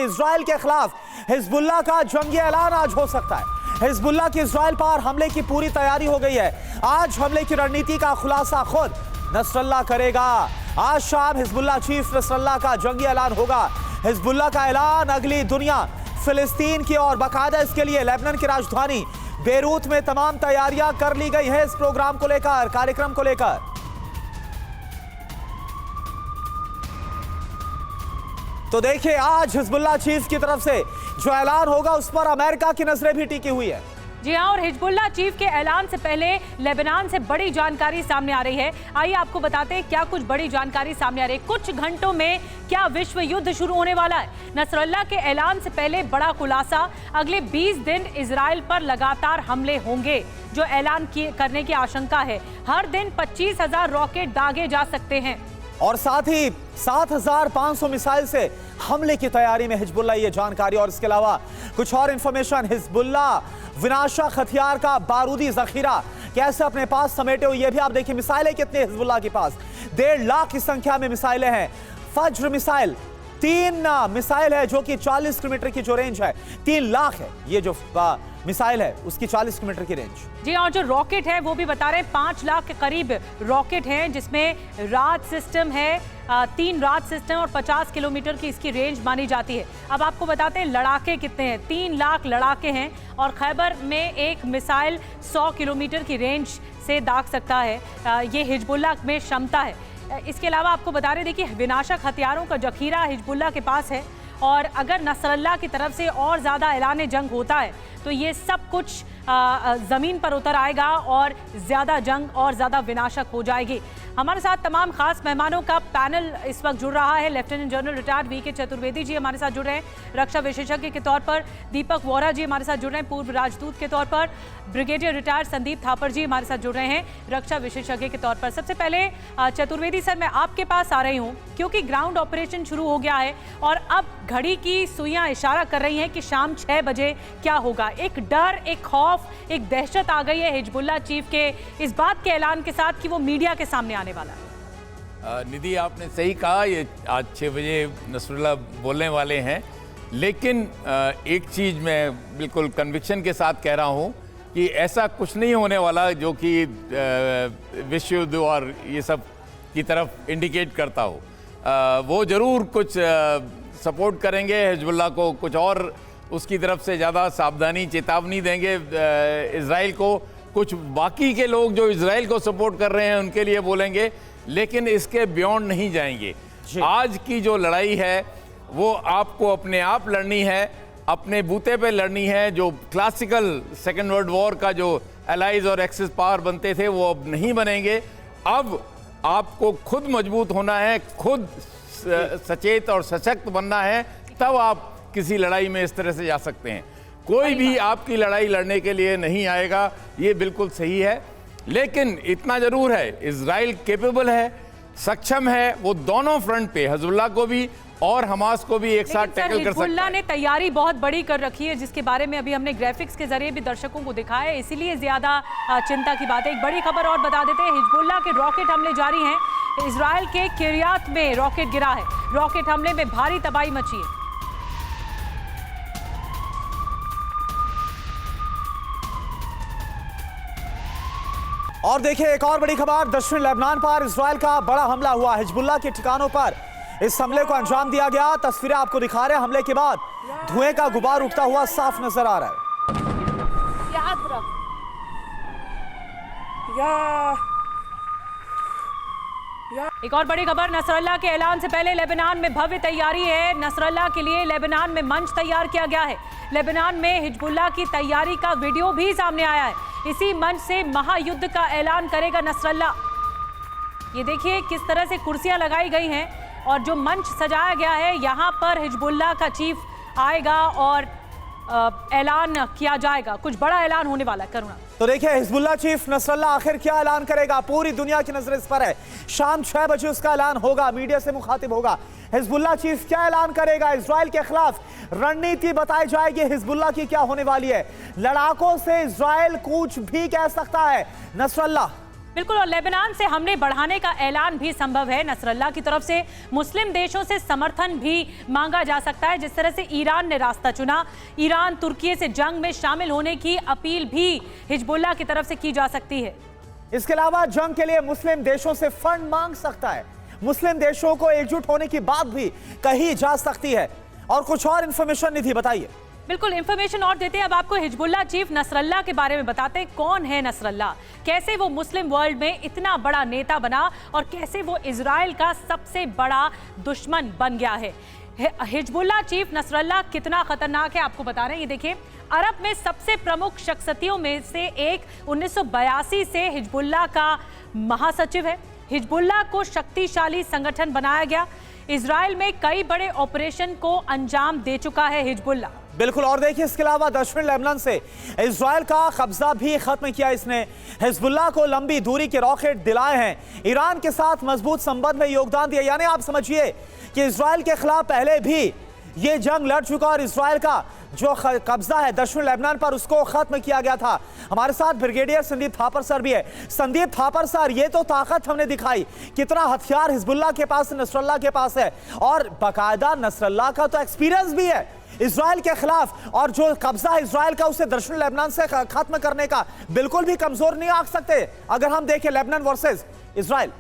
Israel के खिलाफ Hezbollah का जंगी ऐलान आज हो सकता है। हिजबुल्लाह की इजराइल पर हमले की पूरी तैयारी हो गई है। आज हमले की रणनीति का खुलासा खुद नसरल्लाह करेगा। आज शाम हिजबुल्लाह चीफ नसरल्लाह का जंगी ऐलान होगा। हिजबुल्लाह का ऐलान अगली दुनिया फिलिस्तीन की और बाकायदा इसके लिए लेबनान की राजधानी बेरूत में तमाम तैयारियां कर ली गई है इस प्रोग्राम को लेकर, कार्यक्रम को लेकर। तो देखिए आज हिजबुल्लाह चीफ की तरफ से जो ऐलान होगा उस पर अमेरिका की नजरें भी टिकी हुई है। जी हाँ, और हिजबुल्लाह चीफ के ऐलान से पहले लेबनान से बड़ी जानकारी सामने आ रही है। आइए आपको बताते हैं क्या कुछ बड़ी जानकारी सामने आ रही है। कुछ घंटों में क्या विश्व युद्ध शुरू होने वाला है। नसरल्लाह के ऐलान से पहले बड़ा खुलासा, अगले 20 दिन इजराइल पर लगातार हमले होंगे जो ऐलान करने की आशंका है। हर दिन 25,000 रॉकेट दागे जा सकते हैं और साथ ही 7,500 मिसाइल से हमले की तैयारी में हिजबुल्लाह, ये जानकारी। और इसके अलावा कुछ और इंफॉर्मेशन, हिजबुल्लाह विनाशक हथियार का बारूदी जखीरा कैसे अपने पास समेटे हुए, ये भी आप देखिए। मिसाइलें कितने हिजबुल्लाह के पास, 1.5 लाख की संख्या में मिसाइलें हैं। फज्र मिसाइल 3 मिसाइल है जो कि 40 किलोमीटर की जो रेंज है, 3 लाख है ये जो मिसाइल है उसकी 40 किलोमीटर की रेंज। जी, और जो रॉकेट है वो भी बता रहे हैं 5 लाख के करीब रॉकेट हैं, जिसमें राज सिस्टम है, 3 राज सिस्टम और 50 किलोमीटर की इसकी रेंज मानी जाती है। अब आपको बताते हैं लड़ाके कितने हैं। 3 लाख लड़ाके हैं और खैबर में एक मिसाइल 100 किलोमीटर की रेंज से दाग सकता है। ये हिजबुल्लाह में क्षमता है। इसके अलावा आपको बता रहे देखिए विनाशक हथियारों का जखीरा हिजबुल्लाह के पास है और अगर नसरल्लाह की तरफ से और ज़्यादा ऐलान जंग होता है तो ये सब कुछ ज़मीन पर उतर आएगा और ज़्यादा जंग और ज़्यादा विनाशक हो जाएगी। हमारे साथ तमाम खास मेहमानों का पैनल इस वक्त जुड़ रहा है। लेफ्टिनेंट जनरल रिटायर्ड वी के चतुर्वेदी जी हमारे साथ जुड़ रहे हैं, रक्षा विशेषज्ञ के तौर पर दीपक वोरा जी हमारे साथ जुड़ रहे हैं, पूर्व राजदूत के तौर पर ब्रिगेडियर रिटायर्ड संदीप थापर जी हमारे साथ जुड़ रहे हैं, रक्षा विशेषज्ञ के तौर पर। सबसे पहले चतुर्वेदी सर, मैं आपके पास आ रही हूँ क्योंकि ग्राउंड ऑपरेशन शुरू हो गया है और अब घड़ी की सुइयां इशारा कर रही हैं कि शाम 6 बजे क्या होगा। एक डर, एक खौफ, एक दहशत आ गई है हिजबुल्लाह चीफ के इस बात के ऐलान के साथ कि वो मीडिया के सामने आने वाला है। निधि, आपने सही कहा, ये आज 6 बजे नसरुल्लाह बोलने वाले हैं, लेकिन एक चीज़ मैं बिल्कुल कन्विक्शन के साथ कह रहा हूँ कि ऐसा कुछ नहीं होने वाला जो कि विश्व युद्ध और ये सब की तरफ इंडिकेट करता हो। वो ज़रूर कुछ सपोर्ट करेंगे हिजबुल्लाह को, कुछ और उसकी तरफ से ज़्यादा सावधानी चेतावनी देंगे इजराइल को। कुछ बाकी के लोग जो इजराइल को सपोर्ट कर रहे हैं उनके लिए बोलेंगे, लेकिन इसके बियॉन्ड नहीं जाएंगे। आज की जो लड़ाई है वो आपको अपने आप लड़नी है, अपने बूते पे लड़नी है। जो क्लासिकल सेकेंड वर्ल्ड वॉर का जो एलाइज और एक्सिस पावर बनते थे वो अब नहीं बनेंगे। अब आपको खुद मजबूत होना है, खुद सचेत और सशक्त बनना है, तब आप किसी लड़ाई में इस तरह से जा सकते हैं। कोई भी आपकी लड़ाई लड़ने के लिए नहीं आएगा, ये बिल्कुल सही है। लेकिन इतना जरूर है, इजराइल कैपेबल है, सक्षम है, वो दोनों फ्रंट पे हिजबुल्लाह को भी और हमास को भी एक साथ टैकल कर सकता है। हिजबुल्लाह ने तैयारी बहुत बड़ी कर रखी है जिसके बारे में अभी हमने ग्राफिक्स के जरिए भी दर्शकों को दिखाया है, इसीलिए ज्यादा चिंता की बात है। एक बड़ी खबर और बता देते हैं, हिजबुल्लाह के रॉकेट हमले जारी हैं। इजराइल के किरियात में रॉकेट गिरा है, रॉकेट हमले में भारी तबाही मची है। और देखिए एक और बड़ी खबर, दक्षिण लेबनान पर इजराइल का बड़ा हमला हुआ। हिजबुल्लाह के ठिकानों पर इस हमले को अंजाम दिया गया। तस्वीरें आपको दिखा रहे हैं, हमले के बाद धुएं का गुबार उठता हुआ साफ नजर आ रहा है। एक और बड़ी खबर, नसरल्लाह के ऐलान से पहले लेबनान में भव्य तैयारी है। नसरल्लाह के लिए लेबनान में मंच तैयार किया गया है। लेबनान में हिजबुल्लाह की तैयारी का वीडियो भी सामने आया है। इसी मंच से महायुद्ध का ऐलान करेगा नसरल्लाह। ये देखिए किस तरह से कुर्सियां लगाई गई हैं और जो मंच सजाया गया है, यहाँ पर हिजबुल्लाह का चीफ आएगा और ऐलान किया जाएगा। कुछ बड़ा ऐलान होने वाला है। करुणा, तो देखिए हिजबुल्लाह चीफ नसरल्लाह आखिर क्या ऐलान करेगा, पूरी दुनिया की नजर इस पर है। शाम 6 बजे उसका ऐलान होगा, मीडिया से मुखातिब होगा। हिजबुल्लाह चीफ क्या ऐलान करेगा, इजराइल के खिलाफ रणनीति बताई जाएगी हिजबुल्लाह की क्या होने वाली है। लड़ाकों से इजराइल कुछ भी कह सकता है। नसरल्लाह बिल्कुल, और लेबनान से हमले बढ़ाने का ऐलान भी संभव है। नसरल्लाह की तरफ से मुस्लिम देशों से समर्थन भी मांगा जा सकता है। जिस तरह से ईरान ने रास्ता चुना, ईरान तुर्की से जंग में शामिल होने की अपील भी हिजबुल्लाह की तरफ से की जा सकती है। इसके अलावा जंग के लिए मुस्लिम देशों से फंड मांग सकता है। मुस्लिम देशों को एकजुट होने की बात भी कही जा सकती है। और कुछ और इंफॉर्मेशन निधि बताइए। बिल्कुल, इंफॉर्मेशन और देते हैं। अब आपको हिजबुल्लाह चीफ नसरल्लाह के बारे में बताते हैं। कौन है नसरल्लाह, कैसे वो मुस्लिम वर्ल्ड में इतना बड़ा नेता बना और कैसे वो इजराइल का सबसे बड़ा दुश्मन बन गया है। हिजबुल्लाह चीफ नसरल्लाह कितना खतरनाक है आपको बता रहे हैं। ये देखिए, अरब में सबसे प्रमुख शख्सियतों में से एक 1982 से हिजबुल्लाह का महासचिव है। हिजबुल्लाह को शक्तिशाली संगठन बनाया गया। इजराइल में कई बड़े ऑपरेशन को अंजाम दे चुका है हिजबुल्लाह। बिल्कुल, और देखिए इसके अलावा दक्षिण लेबनान से इजराइल का कब्जा भी खत्म किया इसने। हिजबुल्लाह को लंबी दूरी के रॉकेट दिलाए हैं। ईरान के साथ मजबूत संबंध में योगदान दिया। यानी आप समझिए कि इजराइल के खिलाफ पहले भी ये जंग लड़ चुका और इजराइल का जो कब्जा है दक्षिण लेबनान पर उसको खत्म किया गया था। हमारे साथ ब्रिगेडियर संदीप थापर सर भी है। संदीप थापर सर, ये तो ताकत हमने दिखाई, कितना हथियार हिजबुल्लाह के पास, नसरल्लाह के पास है, और बाकायदा नसरल्लाह का तो एक्सपीरियंस भी है इजराइल के खिलाफ, और जो कब्जा है इजराइल का उसे दक्षिण लेबनान से खत्म करने का बिल्कुल भी कमजोर नहीं आ सकते अगर हम देखें लेबनान वर्सेस इजराइल।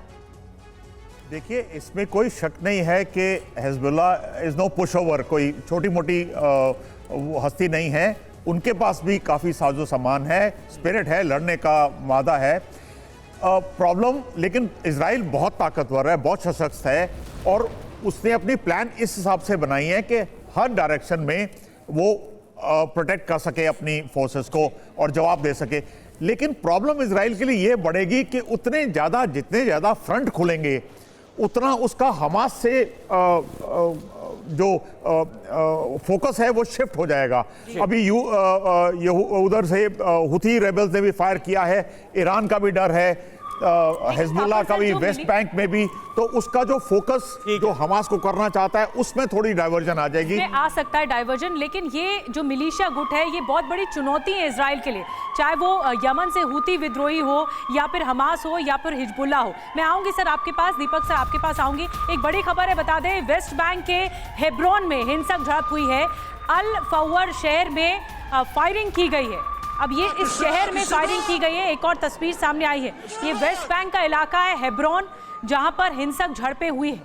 देखिए, इसमें कोई शक नहीं है कि Hezbollah is no push over, कोई छोटी मोटी हस्ती नहीं है। उनके पास भी काफ़ी साजो सामान है, स्पिरिट है, लड़ने का मादा है। प्रॉब्लम लेकिन इजराइल बहुत ताकतवर है, बहुत सशक्त है, और उसने अपनी प्लान इस हिसाब से बनाई है कि हर डायरेक्शन में वो प्रोटेक्ट कर सके अपनी फोर्सेस को और जवाब दे सके। लेकिन प्रॉब्लम इजराइल के लिए ये बढ़ेगी कि जितने ज़्यादा फ्रंट खुलेंगे उतना उसका हमास से जो फोकस है वो शिफ्ट हो जाएगा। अभी उधर से हुथी रेबल्स ने भी फायर किया है, ईरान का भी डर है, हिजबुल्लाह का भी वेस्ट बैंक में भी, तो उसका जो फोकस जो हमास को करना चाहता है उसमें थोड़ी डाइवर्जन आ जाएगी। आ सकता है डाइवर्जन, लेकिन ये जो मिलिशिया गुट है ये बहुत बड़ी चुनौती है इजराइल के लिए, चाहे वो यमन से हुती विद्रोही हो या फिर हमास हो या फिर हिजबुल्लाह हो। मैं आऊंगी सर आपके पास, दीपक सर आपके पास आऊंगी। एक बड़ी खबर है, बता दें, वेस्ट बैंक के हेब्रोन में हिंसक झड़प हुई है। अल फवर शहर में फायरिंग की गई है। अब ये इस शहर में फायरिंग की गई है। एक और तस्वीर सामने आई है, ये वेस्ट बैंक का इलाका है हेब्रोन, जहां पर हिंसक झड़पें हुई है।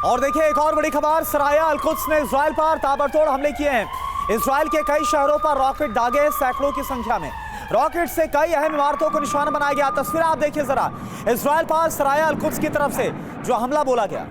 और देखिए एक और बड़ी खबर, सराया अल कुद्स ने इजराइल पर ताबड़तोड़ हमले किए हैं। इजराइल के कई शहरों पर रॉकेट दागे, सैकड़ों की संख्या में रॉकेट से कई अहम इमारतों को निशाना बनाया गया। तस्वीर आप देखिए जरा, इजराइल पर सराया अल कुद्स की तरफ से जो हमला बोला गया।